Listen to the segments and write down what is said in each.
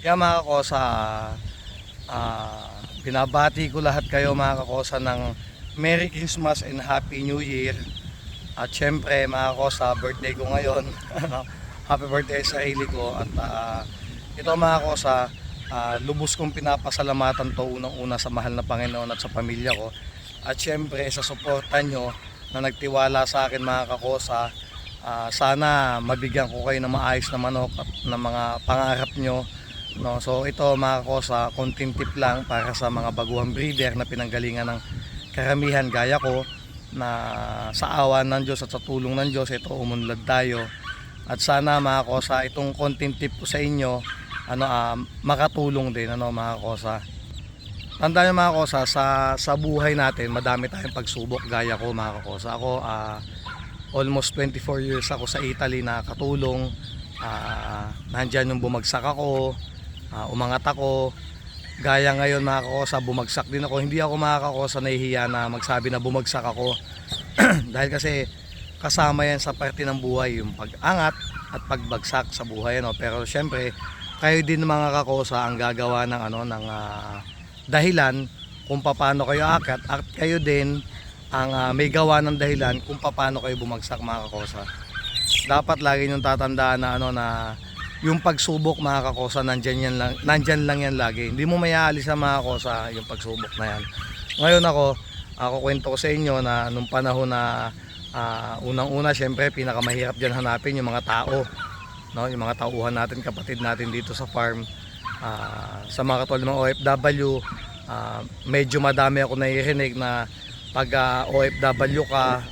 Kaya mga kakosa, binabati ko lahat kayo mga kakosa ng Merry Christmas and Happy New Year. At syempre mga kakosa, birthday ko ngayon. Happy birthday sa sarili ko. At ito mga kakosa, lubos kong pinapasalamatan to unang-una sa mahal na Panginoon at sa pamilya ko. At syempre sa suporta nyo na nagtiwala sa akin mga kakosa, sana mabigyan ko kayo ng maayos na manok at ng mga pangarap nyo. No, so ito mga kakosa, konting tip lang para sa mga baguhang breeder na pinanggalingan ng karamihan gaya ko, na sa awa ng Diyos at sa tulong ng Diyos ito umunlad tayo. At sana mga kakosa, itong konting tip ko sa inyo makatulong din mga kakosa. Tandaan nyo mga kakosa, sa buhay natin madami tayong pagsubok gaya ko mga kakosa. Ako almost 24 years ako sa Italy na katulong. Nandyan yung bumagsak ako, umangat ako. Gaya ngayon mga kakosa, bumagsak din ako. Hindi ako mga kakosa nahihiya na magsabi na bumagsak ako. Dahil kasi kasama yan sa parte ng buhay, yung pag-angat at pagbagsak sa buhay. Pero syempre, kayo din mga kakosa ang gagawa ng dahilan kung paano kayo akat, at kayo din ang may gawa ng dahilan kung paano kayo bumagsak mga kakosa. Dapat lagi niyong tatandaan na yung pagsubok mga kakosa, nandyan lang yan lagi. Hindi mo mayaalis sa mga kakosa yung pagsubok na yan. Ngayon ako kwento ko sa inyo na nung panahon na unang-una, syempre pinakamahirap dyan hanapin yung mga tao, yung mga tauhan natin, kapatid natin dito sa farm. Sa mga katulad ng OFW, medyo madami ako naririnig na pag OFW ka,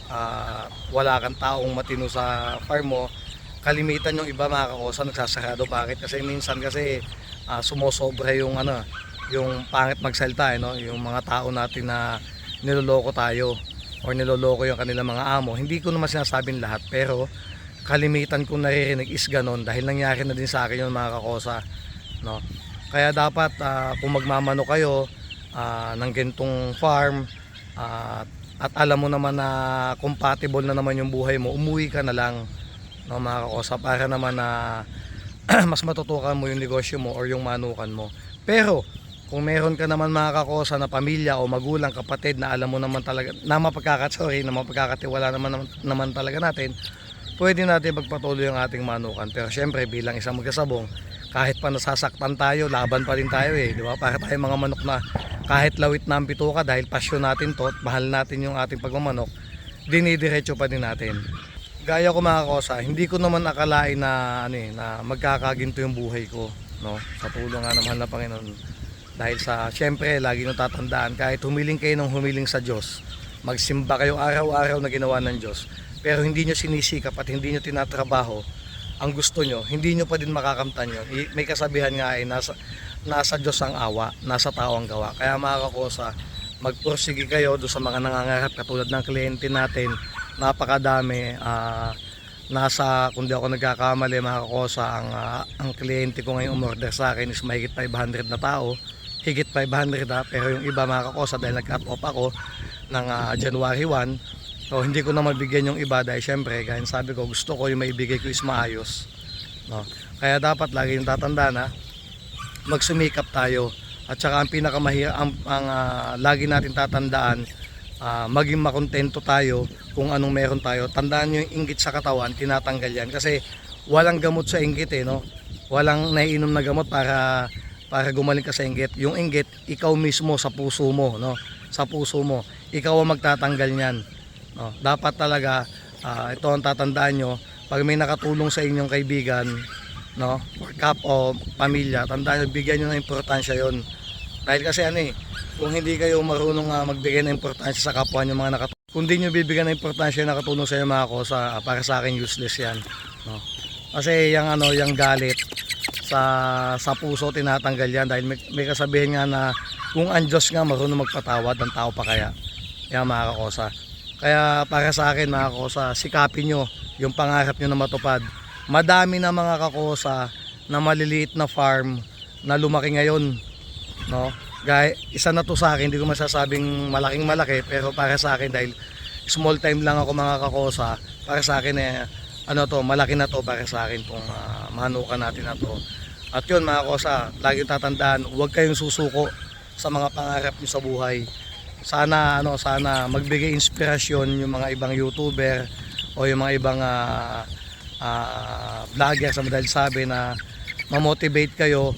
wala kang taong matino sa farm mo. Kalimitan yung iba mga kakosa nagsasarado. Bakit? Kasi minsan sumosobra yung yung pangit magsalita, yung mga tao natin na niloloko tayo or niloloko yung kanilang mga amo. Hindi ko naman sinasabing lahat, pero kalimitan kong naririnig is ganon, dahil nangyari na din sa akin yung mga kakosa, Kaya dapat kung magmamano kayo ng gintong farm, at alam mo naman na compatible na naman yung buhay mo, umuwi ka na lang, mga kakosa, para naman na mas matutukan mo yung negosyo mo or yung manukan mo. Pero kung meron ka naman mga kakosa na pamilya o magulang, kapatid na alam mo naman talaga na mapagkakatiwala naman talaga natin, pwede natin pagpatuloy ang ating manukan. Pero syempre bilang isang magkasabong, kahit pa nasasaktan tayo, laban pa rin tayo di ba? Para tayo mga manok na kahit lawit na ang bituka, dahil pasyon natin to at mahal natin yung ating pagmamanok, dinidiretso pa din natin. Gaya ko mga kakosa, hindi ko naman akalain na na magkakaginto yung buhay ko, sa tulong ng mahal na Panginoon. Dahil syempre lagi nyo tatandaan, kahit humiling kayo ng humiling sa Diyos, magsimba kayo araw-araw na ginawa ng Diyos, pero hindi nyo sinisikap at hindi nyo tinatrabaho ang gusto nyo, hindi nyo pa din makakamtan yun. May kasabihan nga nasa Diyos ang awa, nasa tao ang gawa. Kaya mga kakosa, magpursige kayo doon sa mga nangangarap katulad ng kliyente natin. Napakadami. Kung di ako nagkakamali mga kakosa, ang kliyente ko ngayon umorder sa akin is mahigit 500 na tao. Higit 500 pero yung iba mga kakosa, dahil nag-cut off ako ng January 1, so hindi ko na mabigyan yung iba, dahil syempre kaya sabi ko, gusto ko yung maibigay ko is maayos, Kaya dapat lagi yung tatandaan magsumikap tayo. At saka ang pinakamahirap, ang lagi natin tatandaan, maging makontento tayo kung anong meron tayo. Tandaan nyo yung inggit sa katawan, tinatanggal yan. Kasi walang gamot sa inggit walang naiinom na gamot para gumaling ka sa inggit. Yung inggit, ikaw mismo sa puso mo, sa puso mo, ikaw ang magtatanggal niyan. Dapat talaga ito ang tatandaan nyo, pag may nakatulong sa inyong kaibigan, or kap o pamilya, tandaan nyo, bigyan nyo ng importansya yon. Dahil kasi kung hindi kayo marunong magbigay ng importansya sa kapwa nyo mga nakatulong, kung di nyo bibigyan ng importansya yung nakatulong sa inyo mga kosa, para sa akin useless yan, Kasi yung galit sa puso, tinatanggal yan. Dahil may kasabihin nga na kung ang Diyos nga marunong magpatawad, ang tao pa kaya. Yan mga kakosa. Kaya para sa akin mga kakosa, sikapin nyo yung pangarap nyo na matupad. Madami na mga kakosa na maliliit na farm na lumaki ngayon, Isa na to sa akin, hindi ko masasabing malaking malaki, pero para sa akin, dahil small time lang ako mga kakosa, para sa akin malaki na to para sa akin kung manukan natin na to. At yun mga kosa, lagi tatandaan, huwag kayong susuko sa mga pangarap nyo sa buhay. Sana magbigay inspirasyon yung mga ibang YouTuber o yung mga ibang vlogger sa dahil sabi na ma-motivate kayo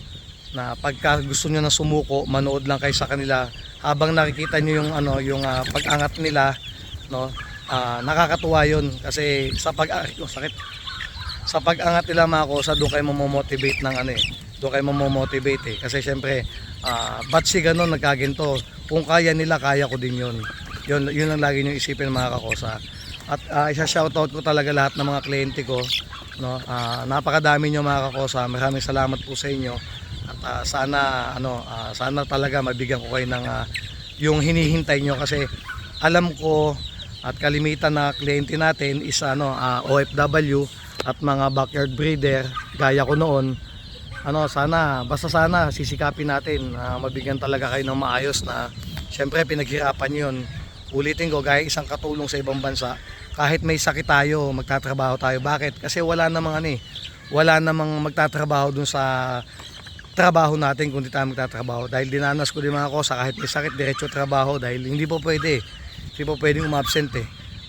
na pagka gusto niyo na sumuko, manood lang kayo sa kanila habang nakikita niyo yung pag-angat nila, no? Nakakatuwa 'yon kasi sa sa pag-angat nila mga kosa, doon kayo mamomotivate ng doon kayo mamomotivate kasi syempre ba't si ganun nagkaginto, kung kaya nila kaya ko din yun ang lagi nyo isipin mga kakosa. At isa-shoutout ko talaga lahat ng mga kliyente ko, no? Napakadami nyo mga kakosa, maraming salamat po sa inyo at sana talaga mabigyan ko kayo ng yung hinihintay nyo kasi alam ko at kalimitan na kliyente natin is OFW at mga backyard breeder gaya ko noon. Sana sisikapin natin mabigyan talaga kayo ng maayos na syempre pinaghirapan nyo yun. Ulitin ko, gaya isang katulong sa ibang bansa, kahit may sakit tayo, magtatrabaho tayo. Bakit? Kasi wala namang magtatrabaho dun sa trabaho natin kung di tayo magtatrabaho. Dahil dinanas ko din mga kosa, kahit may sakit, diretso trabaho dahil hindi po pwedeng umabsent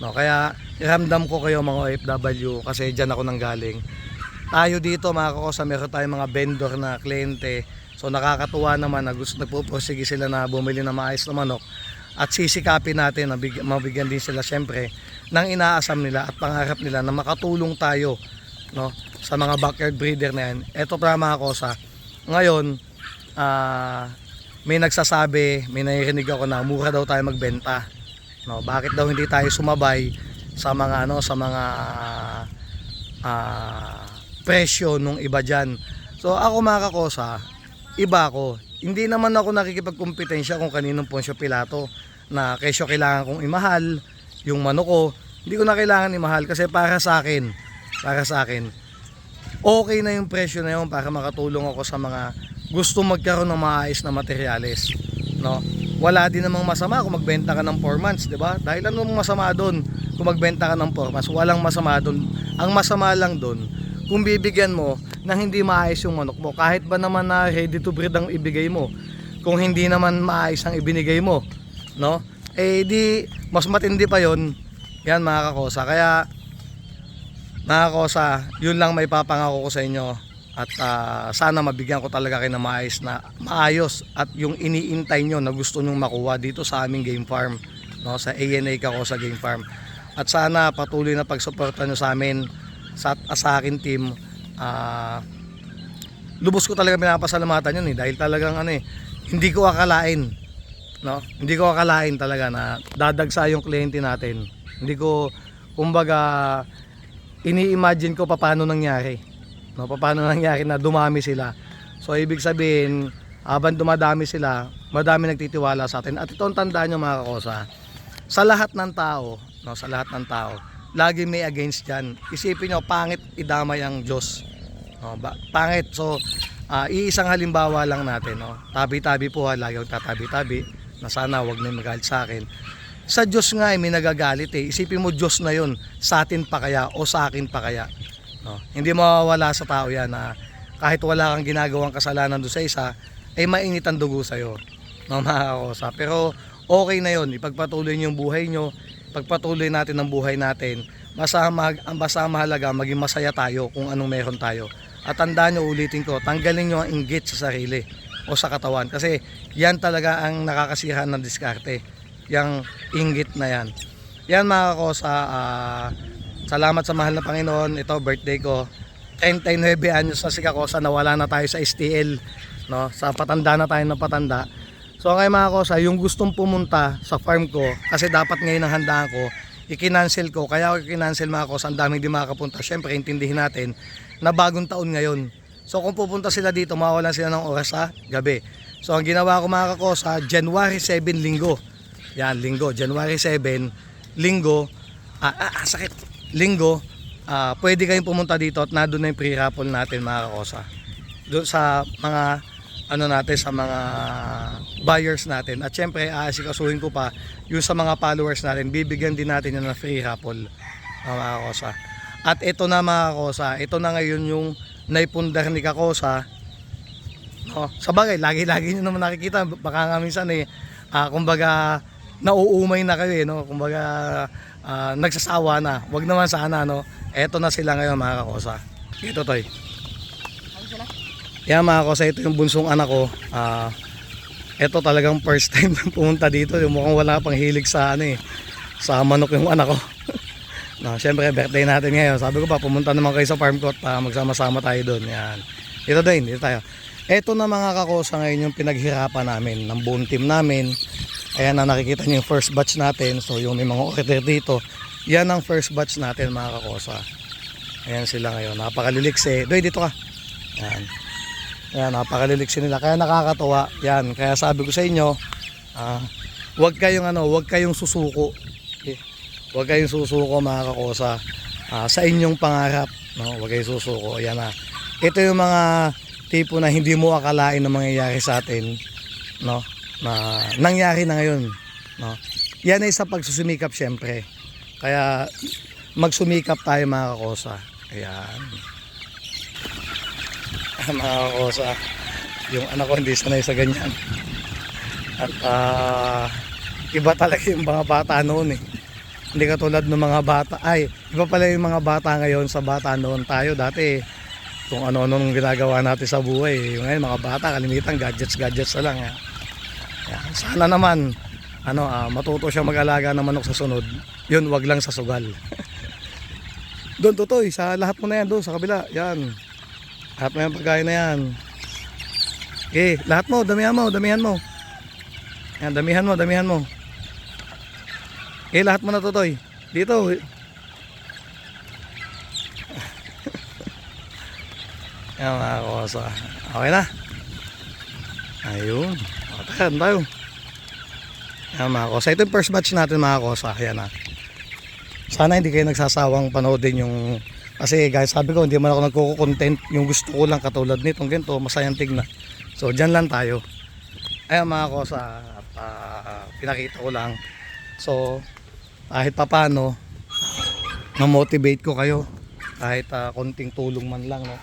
no? Kaya iramdam ko kayo mga OFW kasi dyan ako nanggaling. Tayo dito mga kakosa, meron tayong mga vendor na kliyente. So nakakatuwa naman na nagpupursige sila na bumili ng maayos na manok. At sisikapin natin na mabigyan din sila syempre ng inaasam nila at pangarap nila na makatulong tayo, no, sa mga backyard breeder na yan. Ito pa mga kosa, ngayon may nagsasabi, may naririnig ako na mura daw tayo magbenta, no? Bakit daw hindi tayo sumabay sa mga presyo nung iba dyan. So ako mga kakosa, iba ako. Hindi naman ako nakikipagkompetensya kung kaninong Poncio Pilato na kesyo kailangan kong imahal yung manok ko. Hindi ko na kailangan imahal kasi para sa akin okay na yung presyo na yun para makatulong ako sa mga gusto magkaroon ng maayos na materyales, no? Wala din namang masama kung magbenta ka ng 4 months, di ba? Dahil anong masama doon kung magbenta ka ng 4 months? Walang masama doon. Ang masama lang doon kung bibigyan mo ng hindi maayos yung manok mo, kahit ba naman na ready to breed ang ibigay mo, kung hindi naman maayos ang ibinigay mo, no? Di mas matindi pa yon. Yan mga kakosa. Kaya mga kakosa, yun lang may papangako ko sa inyo at sana mabigyan ko talaga kayo ng maayos at yung iniintay nyo na gusto nyong makuha dito sa aming game farm, no? Sa ANA Kakosa Game Farm. At sana patuloy na pagsuporta nyo sa amin sa akin team. Lubos ko talaga pinapasalamatan yun dahil talagang hindi ko akalain, no? Hindi ko akalain talaga na dadagsa yung kliyente natin. Hindi ko, kumbaga, ini-imagine ko paano nangyari, no? Paano nangyari na dumami sila. So ibig sabihin, habang dumadami sila, madami nagtitiwala sa atin. At ito ang tandaan nyo mga kakosa, sa lahat ng tao, no, sa lahat ng tao, lagi may against dyan. Isipin nyo, pangit idamay ang Diyos, no? Pangit. So iisang halimbawa lang natin, no? Tabi-tabi po, lagi akong tatabi-tabi na sana wag na magalit sa akin. Sa Diyos nga may nagagalit Isipin mo, Diyos na yun, sa atin pa kaya o sa akin pa kaya, no? Hindi mawawala sa tao yan na kahit wala kang ginagawang kasalanan doon sa isa, ay mainit ang dugo sa'yo, no, mga kakosa. Pero okay na yun, ipagpatuloy nyo yung buhay nyo, pagpatuloy natin ang buhay natin. Basta mahalaga maging masaya tayo kung anong meron tayo. At tandaan nyo, ulitin ko, tanggalin nyo ang inggit sa sarili o sa katawan kasi yan talaga ang nakakasira ng diskarte, yung inggit na yan. Yan mga kakosa, salamat sa mahal na Panginoon. Ito birthday ko, 39 anyos na si Kakosa, nawala na tayo sa STL, no? Sa patanda na tayo ng patanda. So ngayon mga kakosa, yung gustong pumunta sa farm ko, kasi dapat ngayon ang handaan ko, i-cancel ko. Kaya ako i-cancel mga kakosa, ang daming di makakapunta. Syempre intindihin natin na bagong taon ngayon. So kung pupunta sila dito, mawawalan sila ng oras sa gabi. So ang ginawa ko mga kakosa, January 7 linggo. Yan, linggo, January 7 linggo. Linggo, pwede kayong pumunta dito at nandun na yung pre-raffle natin mga kakosa. Doon sa mga natin, sa mga buyers natin. At syempre aasikasuhin ko pa yung sa mga followers natin, bibigyan din natin yung free raffle, mga kakosa. At ito na mga kakosa, ito na ngayon yung naipundar ni Kakosa Oh, sa bagay, lagi-lagi nyo naman nakikita. Baka nga minsan kumbaga, nauumay na kayo no? Kumbaga, nagsasawa na. Wag naman sana, no? Eto na sila ngayon mga kakosa. Ito, Toy. Yan mga kakosa, ito yung bunsong anak ko. Ito talagang first time pumunta dito. Yung mukhang wala pang hilig sa sa manok yung anak ko. No, syempre, birthday natin ngayon. Sabi ko pa, pumunta naman kayo sa farm court para magsama-sama tayo doon. Yan. Dito din, dito tayo. Ito na mga kakosa ngayon yung pinaghirapan namin ng buong team namin. Ayan na nakikita nyo yung first batch natin. So yung may mga order dito, yan ang first batch natin mga kakosa. Ayan sila ngayon, napakaliliksi. Doy, dito ka. Yan. Ayan, napakaliliksi nila. Kaya nakakatuwa. Yan, kaya sabi ko sa inyo, huwag kayong susuko. Okay? Huwag kayong susuko mga kakosa sa inyong pangarap. No? Huwag kayong susuko. Ayan na. Ito yung mga tipo na hindi mo akalain na mangyayari sa atin, no? Na nangyari na ngayon, no? Yan ay sa pagsusumikap syempre. Kaya magsumikap tayo mga kakosa. Ayan. Mga kakosa, yung anak ko hindi sanay sa ganyan. At iba talaga yung mga bata noon Hindi katulad ng mga bata. Iba pala yung mga bata ngayon sa bata noon tayo dati. Kung ano-ano ginagawa natin sa buhay. Ngayon mga bata, kalimitan gadgets na lang. Yan. Sana naman matuto siya mag-alaga ng manok sa sunod. Yun, wag lang sa sugal. Doon, Totoy, sa lahat mo na yan, doon sa kabila. Yan. Lahat mo yan, pagkain na yan. Okay, lahat mo, damihan mo. Yan, damihan mo. Okay, lahat mo na, Totoy. Dito. Yan mga kakosa. Okay na. Ayun. Patakan tayo. Yan mga kakosa. Ito yung first batch natin mga kakosa. Yan na. Sana hindi kayo nagsasawang panoodin yung... Kasi guys, sabi ko hindi man ako nagko-content. Yung gusto ko lang katulad nitong ganito. Masayang tignan. So dyan lang tayo. Ayan mga kakosa. Pinakita ko lang. So kahit papano ma-motivate ko kayo. Kahit konting tulong man lang, no?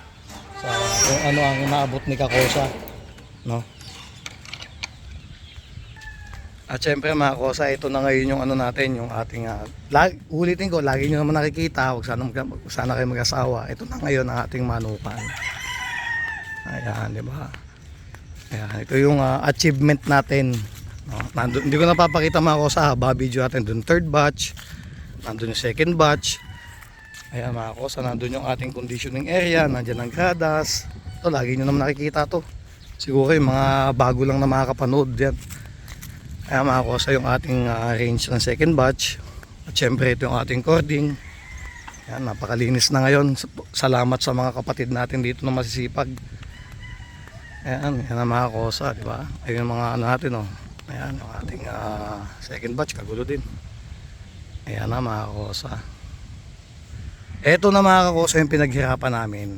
Sa kung ano ang naabot ni Kakosa, no? At syempre mga kakosa, ito na ngayon yung natin, yung ating ulitin ko, lagi nyo naman nakikita, huwag sana kayo mag-asawa. Ito na ngayon ang ating manukan. Ayan, di ba? Ayan, ito yung achievement natin, no? Hindi ko napapakita mga kakosa, video natin doon third batch, nandun yung second batch. Ayan mga kakosa, nandun yung ating conditioning area, nandyan ang gradas. Ito, lagi nyo naman nakikita to. Siguro yung mga bago lang na makakapanood yan. Ayan mga kakosa, yung ating range ng second batch. At syempre ito yung ating cording. Ayan, napakalinis na ngayon. Salamat sa mga kapatid natin dito na masisipag. Ayan, yan ang mga kakosa, di ba? Ayun yung mga natin, oh. Ayan, yung ating second batch, kagulo din. Ayan na mga kakosa. Eto na mga kakosa yung pinaghirapan namin.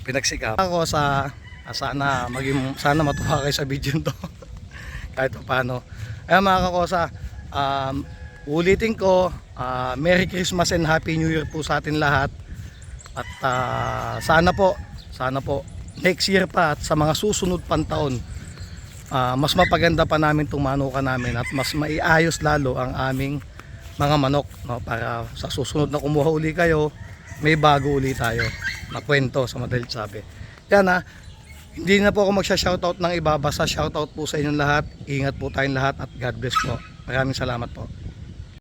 Pinagsikap. Kakosa, sana matuwa kayo sa video to. Kahit paano. Ayan mga kakosa, ulitin ko, Merry Christmas and Happy New Year po sa atin lahat. At sana po next year pa at sa mga susunod pang taon, mas mapaganda pa namin itong manukan namin at mas maiayos lalo ang aming mga manok, no? Para sa susunod na kumuha uli kayo, may bago uli tayo na kwento sa madalit sabi. Yan hindi na po ako magsha-shoutout ng iba, basta shoutout po sa inyong lahat. Ingat po tayong lahat at God bless po. Maraming salamat po.